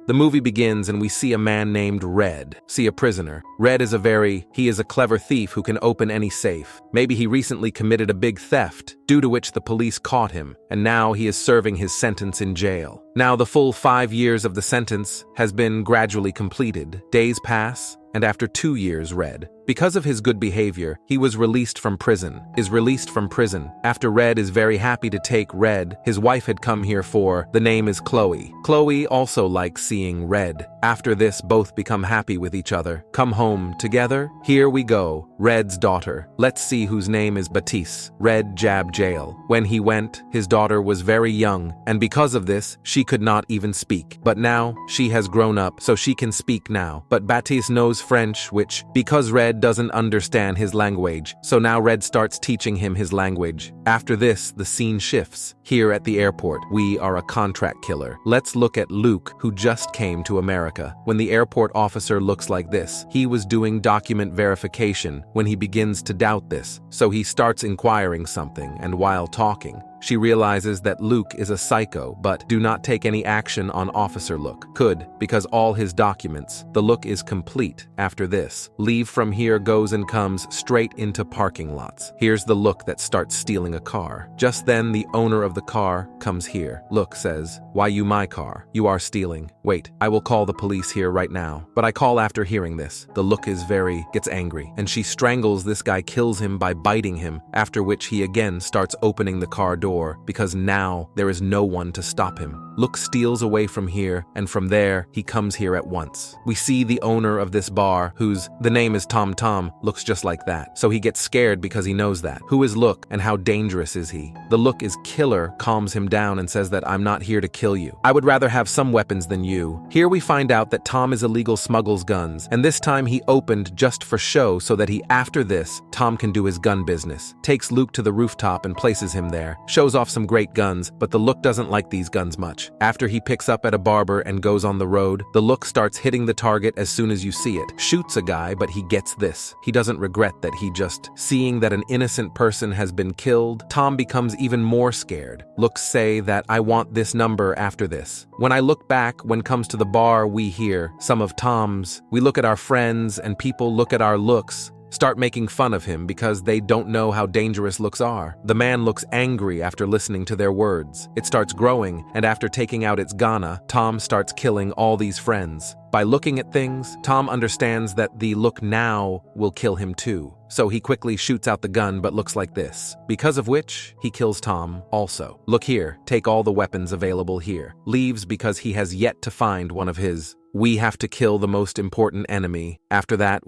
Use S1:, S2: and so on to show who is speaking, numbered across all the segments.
S1: The movie begins and we see a man named Red. See a prisoner. Red is he is a clever thief who can open any safe. Maybe he recently committed a big theft, due to which the police caught him, and now he is serving his sentence in jail. Now the full 5 years of the sentence has been gradually completed. Days pass, and after 2 years, Red, because of his good behavior, he was released from prison. After Red is very happy to take Red, his wife had come here for, the name is Chloe. Chloe also likes seeing Red. After this, both become happy with each other. Come home together? Here we go, Red's daughter. Let's see whose name is Baptiste. Red jabbed jail. When he went, his daughter was very young, and because of this, she could not even speak. But now, she has grown up, so she can speak now. But Baptiste knows French, which, because Red doesn't understand his language, so now Red starts teaching him his language. After this, the scene shifts. Here at the airport, we are a contract killer. Let's look at Luke, who just came to America. When the airport officer looks like this, he was doing document verification when he begins to doubt this, so he starts inquiring something, and while talking, she realizes that Luke is a psycho, but do not take any action on Officer Luke. Could, because all his documents, the look is complete. After this, leave from here goes and comes straight into parking lots. Here's the look that starts stealing a car. Just then, the owner of the car comes here. Look says, "Why you my car? You are stealing. Wait, I will call the police here right now." But I call after hearing this. The look is gets angry, and she strangles this guy, kills him by biting him, after which he again starts opening the car door, because now there is no one to stop him. Luke steals away from here, and from there, he comes here at once. We see the owner of this bar, the name is Tom, looks just like that. So he gets scared because he knows that. Who is Luke, and how dangerous is he? The Luke is killer, calms him down and says that I'm not here to kill you. I would rather have some weapons than you. Here we find out that Tom is illegal smuggles guns, and this time he opened just for show so that after this, Tom can do his gun business. Takes Luke to the rooftop and places him there. Shows off some great guns, but the Luke doesn't like these guns much. After he picks up at a barber and goes on the road, the Luke starts hitting the target as soon as you see it. Shoots a guy, but he gets this. He doesn't regret that seeing that an innocent person has been killed. Tom becomes even more scared. Looks say that I want this number after this. When I look back, when comes to the bar, we hear some of Tom's. We look at our friends and people look at our looks, start making fun of him because they don't know how dangerous looks are. The man looks angry after listening to their words. It starts growing, and after taking out its Ghana, Tom starts killing all these friends. By looking at things, Tom understands that the look now will kill him too. So he quickly shoots out the gun but looks like this. Because of which, he kills Tom also. Look here, take all the weapons available here. Leaves because he has yet to find one of his. We have to kill the most important enemy. After that,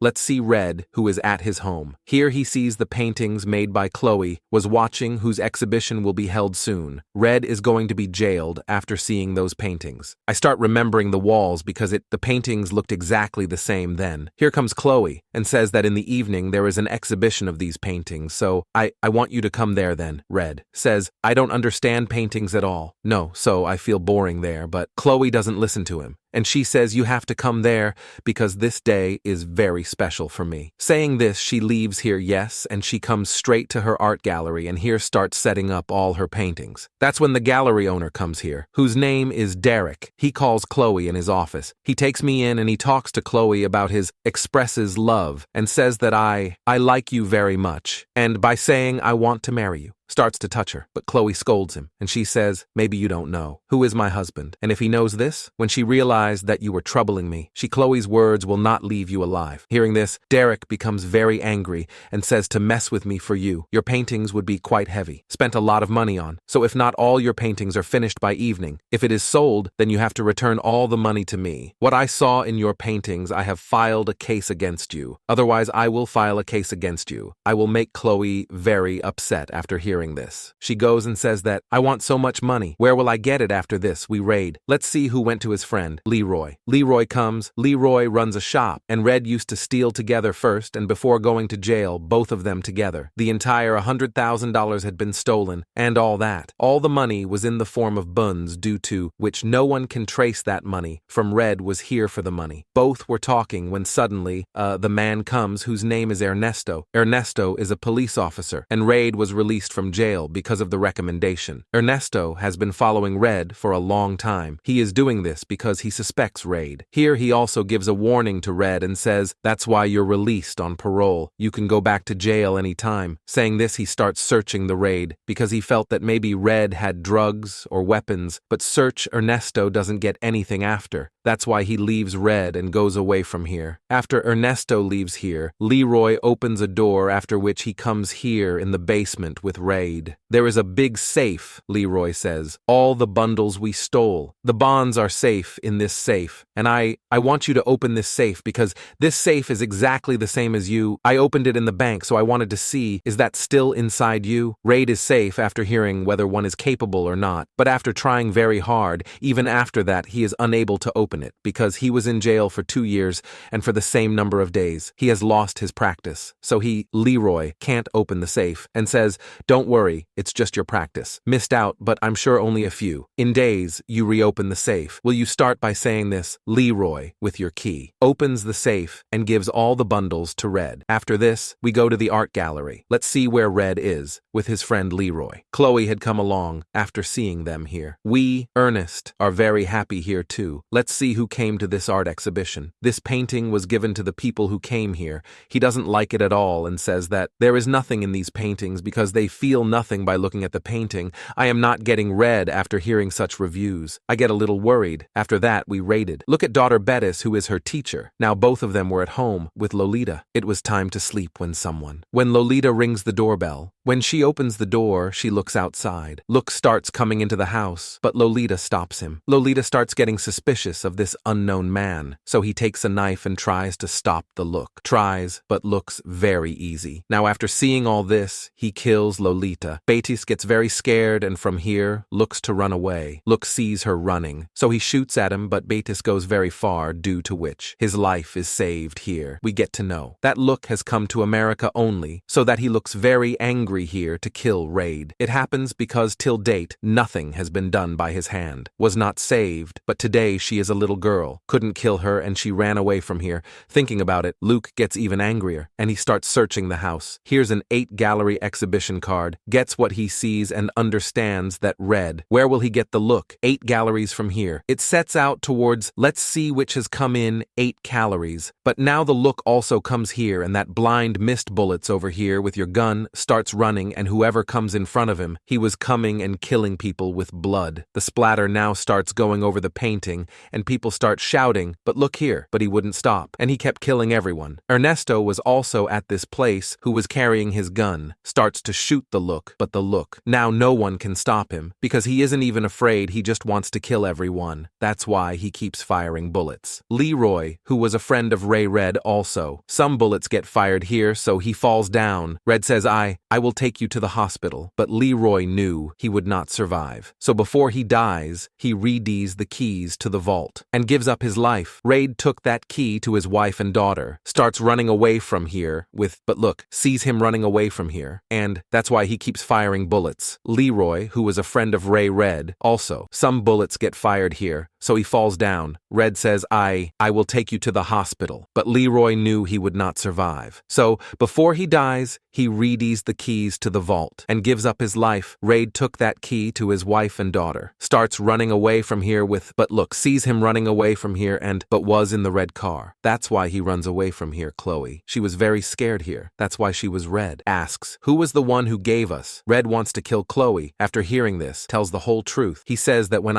S1: let's see Red, who is at his home. Here he sees the paintings made by Chloe, was watching, whose exhibition will be held soon. Red is going to be jailed after seeing those paintings. I start remembering the walls because the paintings looked exactly the same then. Here comes Chloe and says that in the evening there is an exhibition of these paintings, so I want you to come there then. Red says, I don't understand paintings at all. No, so I feel boring there, but Chloe doesn't listen to him. And she says you have to come there because this day is very special for me. Saying this, she leaves here, yes, and she comes straight to her art gallery and here starts setting up all her paintings. That's when the gallery owner comes here, whose name is Derek. He calls Chloe in his office. He takes me in and he talks to Chloe about expresses love and says that I like you very much. And by saying I want to marry you. Starts to touch her, but Chloe scolds him, and she says, maybe you don't know. Who is my husband? And if he knows this, when she realized that you were troubling me, Chloe's words will not leave you alive. Hearing this, Derek becomes very angry and says to mess with me for you. Your paintings would be quite heavy. Spent a lot of money on. So if not all your paintings are finished by evening, if it is sold, then you have to return all the money to me. What I saw in your paintings, I have filed a case against you. Otherwise, I will file a case against you. I will make Chloe very upset after hearing this. She goes and says that, I want so much money. Where will I get it after this? We raid. Let's see who went to his friend, Leroy. Leroy comes. Leroy runs a shop, and Red used to steal together first, and before going to jail, both of them together. The entire $100,000 had been stolen, and all that. All the money was in the form of buns, due to which no one can trace that money from Red was here for the money. Both were talking when suddenly, the man comes whose name is Ernesto. Ernesto is a police officer, and Red was released from from jail because of the recommendation. Ernesto has been following Red for a long time. He is doing this because he suspects Raid. Here he also gives a warning to Red and says, "That's why you're released on parole. You can go back to jail anytime." Saying this, he starts searching the Raid because he felt that maybe Red had drugs or weapons, but search Ernesto doesn't get anything after. That's why he leaves Red and goes away from here. After Ernesto leaves here, Leroy opens a door, after which he comes here in the basement with Raid. "There is a big safe," Leroy says. "All the bundles we stole. The bonds are safe in this safe. And I want you to open this safe because this safe is exactly the same as you. I opened it in the bank, so I wanted to see, is that still inside you?" Raid is safe after hearing whether one is capable or not, but after trying very hard, even after that he is unable to open it because he was in jail for 2 years and for the same number of days. He has lost his practice. So Leroy, can't open the safe and says, "Don't worry, it's just your practice. Missed out, but I'm sure only a few. In days, you reopen the safe. Will you start by saying this?" Leroy, with your key, opens the safe and gives all the bundles to Red. After this, we go to the art gallery. Let's see where Red is, with his friend Leroy. Chloe had come along after seeing them here. We, Ernest, are very happy here too. Let's see who came to this art exhibition. This painting was given to the people who came here. He doesn't like it at all and says that there is nothing in these paintings because they feel nothing by looking at the painting. I am not getting Red after hearing such reviews. I get a little worried. After that, we raided. Look at daughter Bettis, who is her teacher. Now both of them were at home with Lolita. It was time to sleep when Lolita rings the doorbell. When she opens the door, she looks outside. Luke starts coming into the house, but Lolita stops him. Lolita starts getting suspicious of this unknown man, so he takes a knife and tries to stop the Look. Tries, but looks very easy. Now after seeing all this, he kills Lolita. Betis gets very scared and from here, looks to run away. Luke sees her running, so he shoots at him, but Betis goes very far, due to which his life is saved here. We get to know that Luke has come to America only, so that he looks very angry here to kill Raid. It happens because till date, nothing has been done by his hand. Was not saved, but today she is a little girl. Couldn't kill her and she ran away from here. Thinking about it, Luke gets even angrier and he starts searching the house. Here's an 8-gallery exhibition card. Gets what he sees and understands that Red. Where will he get the Look? 8 galleries from here. It sets out towards, let's see which has come in 8 calories. But now the Look also comes here and that blind mist bullets over here with your gun starts running and whoever comes in front of him, he was coming and killing people with blood. The splatter now starts going over the painting and people start shouting, "But look here," but he wouldn't stop and he kept killing everyone. Ernesto was also at this place who was carrying his gun, starts to shoot the Look, but the Look. Now no one can stop him because he isn't even afraid, he just wants to kill everyone. That's why he keeps firing bullets. Leroy, who was a friend of Red also. Some bullets get fired here so he falls down. Red says, I will take you to the hospital, but Leroy knew he would not survive. So before he dies, he reads the keys to the vault and gives up his life. Raid took that key to his wife and daughter, starts running away from here but look, sees him running away from here, and that's why he keeps firing bullets. Leroy, who was a friend of Red, also. Some bullets get fired here, so he falls down. Red says, I will take you to the hospital, but Leroy knew he would not survive. So before he dies, he reads the keys to the vault and gives up his life. Raid took that key to his wife and daughter, starts running away from here but look, sees him running away from here but was in the red car. That's why he runs away from here, Chloe. She was very scared here. That's why she was Red. Asks, who was the one who gave us? Red wants to kill Chloe. After hearing this, tells the whole truth. He says that when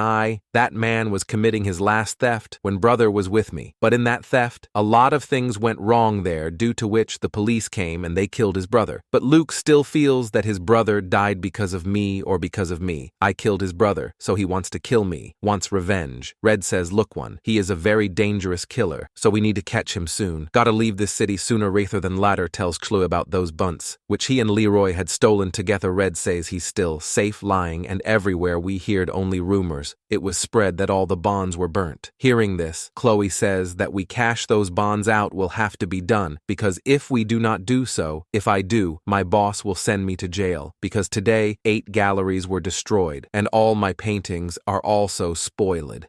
S1: that man was committing his last theft, when brother was with me. But in that theft, a lot of things went wrong there, due to which the police came and they killed his brother. But Luke still feels that his brother died because of me or because of me. I killed his brother, so he wants to kill me, wants revenge. Red says, look he is a very dangerous killer, so we need to catch him soon. Gotta leave this city sooner rather than later, tells Chloe about those bunts, which he and Leroy had stolen together. Red says he's still safe lying and everywhere we heard only rumors. It was spread that all the bonds were burnt. Hearing this, Chloe says that we cash those bonds out will have to be done, because if we do not do so, if I do, my boss will send me to jail, because today 8 galleries were destroyed, and all my paintings are also spoiled.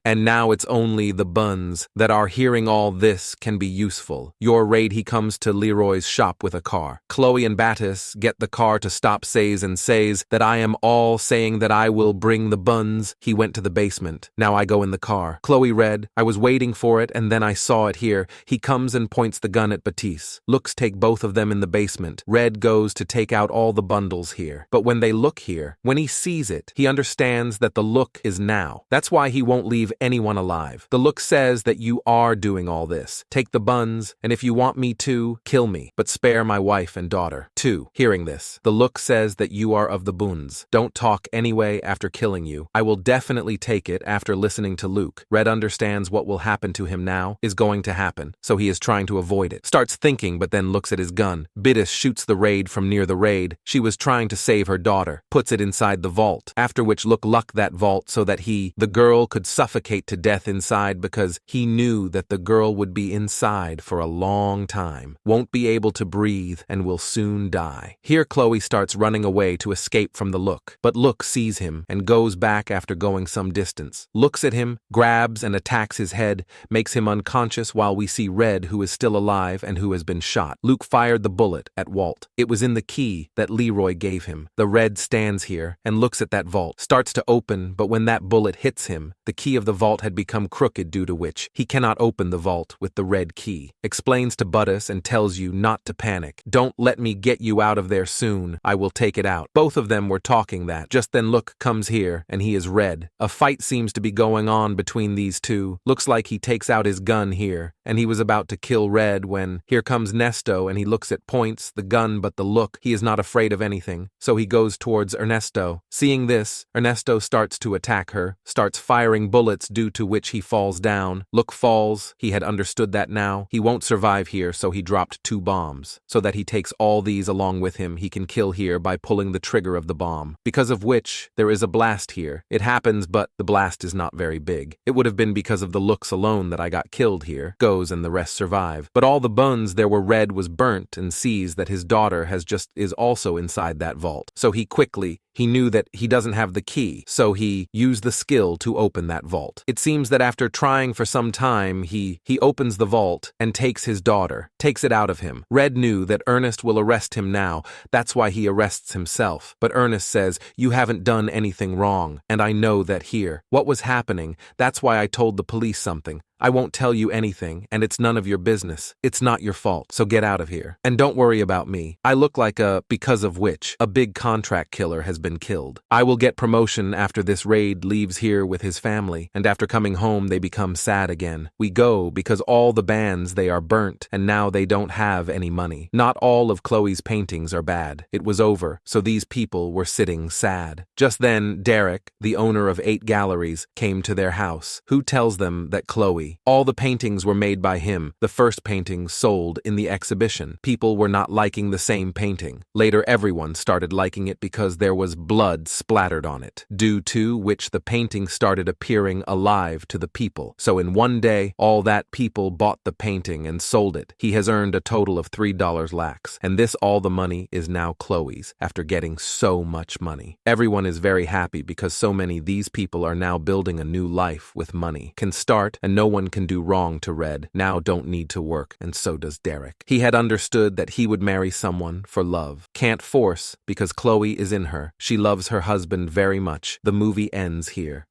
S1: And now it's only the buns that are hearing all this can be useful. Your raid he comes to Leroy's shop with a car. Chloe and Battis get the car to stop says that I am all saying that I will bring the buns. He went to the basement. Now I go in the car. Chloe read, I was waiting for it and then I saw it here. He comes and points the gun at Batiste. Looks take both of them in the basement. Red goes to take out all the bundles here. But when they look here, when he sees it, he understands that the look is now. That's why he won't leave anyone alive. The look says that you are doing all this. Take the buns, and if you want me to, kill me, but spare my wife and daughter. 2. Hearing this, the look says that you are of the buns. Don't talk anyway after killing you. I will definitely take it after listening to Luke. Red understands what will happen to him now is going to happen, so he is trying to avoid it. Starts thinking, but then looks at his gun. Battis shoots the raid from near the raid. She was trying to save her daughter. Puts it inside the vault, after which Luke lucked that vault so that the girl could suffocate to death inside, because he knew that the girl would be inside for a long time, won't be able to breathe, and will soon die. Here Chloe starts running away to escape from the Look, but Look sees him and goes back after going some distance. Looks at him, grabs and attacks his head, makes him unconscious while we see Red, who is still alive and who has been shot. Luke fired the bullet at Walt. It was in the key that Leroy gave him. The Red stands here and looks at that vault, starts to open, but when that bullet hits him, the key of the vault had become crooked, due to which he cannot open the vault with the red key. Explains to Battis and tells you not to panic. Don't let me get you out of there soon. I will take it out. Both of them were talking that. Just then Look comes here and he is Red. A fight seems to be going on between these two. Looks like he takes out his gun here, and he was about to kill Red when here comes Nesto, and he looks at points the gun, but the Look, he is not afraid of anything, so he goes towards Ernesto. Seeing this, Ernesto starts to attack her, starts firing bullets, due to which he falls down. Look falls. He had understood that now. He won't survive here, so he dropped 2 bombs, so that he takes all these along with him. He can kill here by pulling the trigger of the bomb, because of which there is a blast here. It happens, but the blast is not very big. It would have been because of the looks alone that I got killed here. Goes and the rest survive. But all the buns there were Red was burnt, and sees that his daughter is also inside that vault. So he knew that he doesn't have the key, so he used the skill to open that vault. It seems that after trying for some time, he opens the vault and takes his daughter, takes it out of him. Red knew that Ernest will arrest him now. That's why he arrests himself. But Ernest says, you haven't done anything wrong, and I know that here. What was happening? That's why I told the police something. I won't tell you anything, and it's none of your business. It's not your fault, so get out of here. And don't worry about me. I look like because of which a big contract killer has been killed. I will get promotion after this raid leaves here with his family, and after coming home they become sad again. We go because all the bands they are burnt, and now they don't have any money. Not all of Chloe's paintings are bad. It was over, so these people were sitting sad. Just then, Derek, the owner of 8 galleries, came to their house. Who tells them that Chloe, all the paintings were made by him. The first paintings sold in the exhibition. People were not liking the same painting. Later everyone started liking it because there was blood splattered on it, due to which the painting started appearing alive to the people. So in one day, all that people bought the painting and sold it. He has earned a total of $3 lakhs, and this all the money is now Chloe's, after getting so much money. Everyone is very happy because so many these people are now building a new life with money. Can start, and no one can do wrong to Red. Now don't need to work, and so does Derek. He had understood that he would marry someone for love. Can't force, because Chloe is in her. She loves her husband very much. The movie ends here.